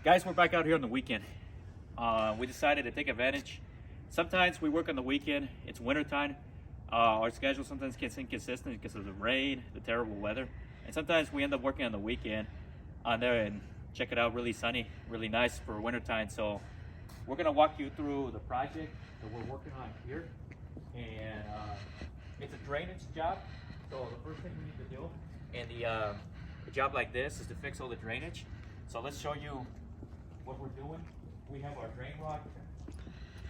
Guys, we're back out here on the weekend. We decided to take advantage. Sometimes we work on the weekend. It's wintertime. Our schedule sometimes gets inconsistent because of the rain, the terrible weather. And sometimes we end up working on the weekend on there, and check it out, really sunny, really nice for wintertime. So we're gonna walk you through the project that we're working on here. And it's a drainage job. So the first thing we need to do in a job like this is to fix all the drainage. So let's show you what we're doing. We have our drain rod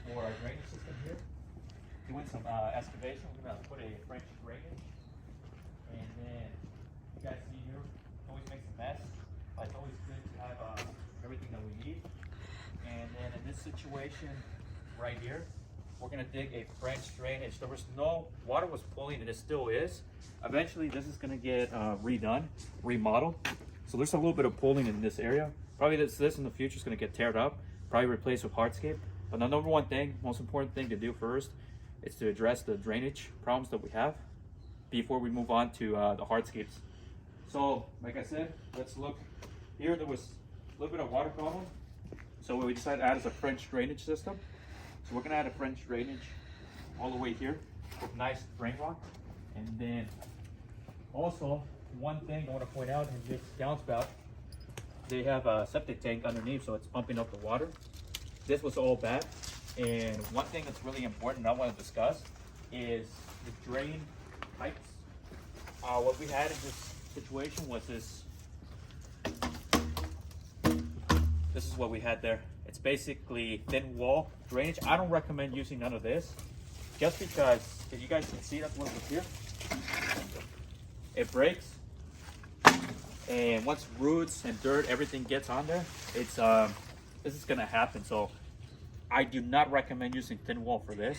for our drainage system here. Doing some excavation. We're gonna put a French drainage, and then you guys see here, it always makes a mess, but it's always good to have everything that we need. And then in this situation right here, we're gonna dig a French drainage. There was no water was pooling, and it still is. Eventually, this is gonna get redone, remodeled. So there's a little bit of pooling in this area. Probably this in the future is gonna get teared up, probably replaced with hardscape. But the number one thing, most important thing to do first is to address the drainage problems that we have before we move on to the hardscapes. So, like I said, let's look. Here there was a little bit of water problem. So what we decided to add is a French drainage system. So we're gonna add a French drainage all the way here with nice drain rock. And then also, one thing I wanna point out in this downspout, they have a septic tank underneath, so it's pumping up the water. This was all bad. And one thing that's really important I want to discuss is the drain pipes. What we had in this situation was this is what we had there. It's basically thin wall drainage. I don't recommend using none of this, just because, if you guys can see, that's what was here. It breaks, and once roots and dirt, everything gets on there, it's this is gonna happen. So I do not recommend using thin wall for this.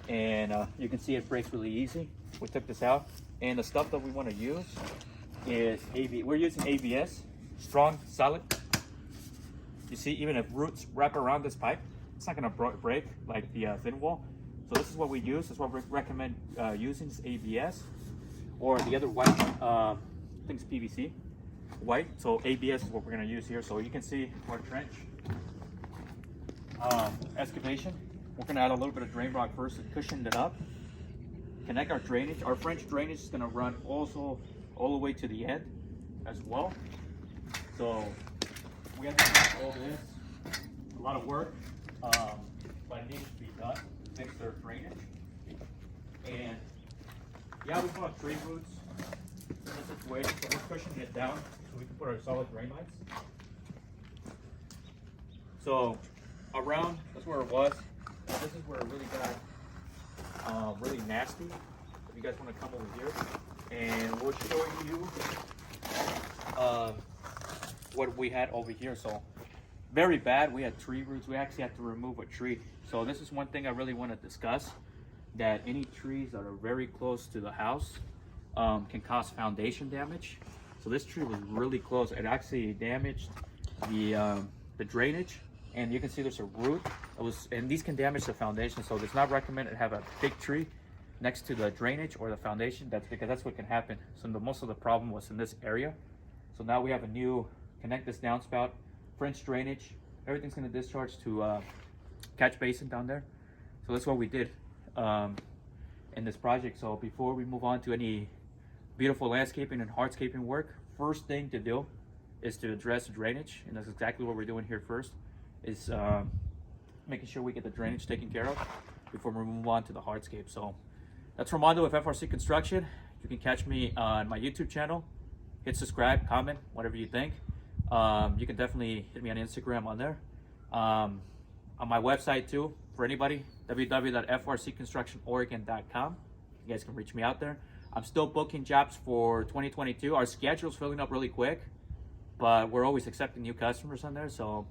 And you can see it breaks really easy. We took this out, and the stuff that we want to use is we're using ABS, strong, solid. You see, even if roots wrap around this pipe, it's not gonna break like the thin wall. So this is what we use. This is what we recommend using, is ABS, or the other white, I think it's PVC, white. So ABS is what we're gonna use here. So you can see our trench. Excavation. We're gonna add a little bit of drain rock first and cushion it up. Connect our drainage. Our French drainage is gonna run also all the way to the end as well. So we have to do all this. A lot of work, but it needs to be done to fix their drainage. And yeah, we found tree roots in this situation, so we're cushioning it down so we can put our solid drain lines. So around, that's where it was. This is where it really got really nasty. If you guys want to come over here, and we'll show you what we had over here. So very bad. We had tree roots. We actually had to remove a tree. So this is one thing I really want to discuss, that any trees that are very close to the house can cause foundation damage. So this tree was really close. It actually damaged the drainage. And you can see there's a root. And these can damage the foundation, so it's not recommended to have a big tree next to the drainage or the foundation. That's because that's what can happen. So most of the problem was in this area. So now we have a new, connect this downspout, French drainage. Everything's gonna discharge to catch basin down there. So that's what we did in this project. So before we move on to any beautiful landscaping and hardscaping work, first thing to do is to address the drainage, and that's exactly what we're doing here first. Is making sure we get the drainage taken care of before we move on to the hardscape. So that's Romando with FRC Construction. You can catch me on my YouTube channel. Hit subscribe, comment, whatever you think. You can definitely hit me on Instagram on there. On my website too, for anybody, www.frcconstructionoregon.com. You guys can reach me out there. I'm still booking jobs for 2022. Our schedule's filling up really quick, but we're always accepting new customers on there. So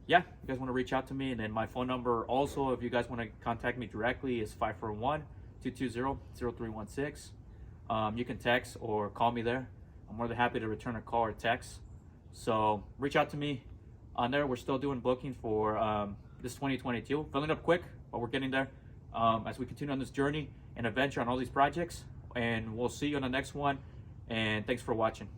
yeah, if you guys want to reach out to me, and then my phone number also, if you guys want to contact me directly, is 541-220-0316. You can text or call me there. I'm more than happy to return a call or text. So reach out to me on there. We're still doing bookings for this 2022. Filling up quick, but we're getting there as we continue on this journey and adventure on all these projects. And we'll see you on the next one. And thanks for watching.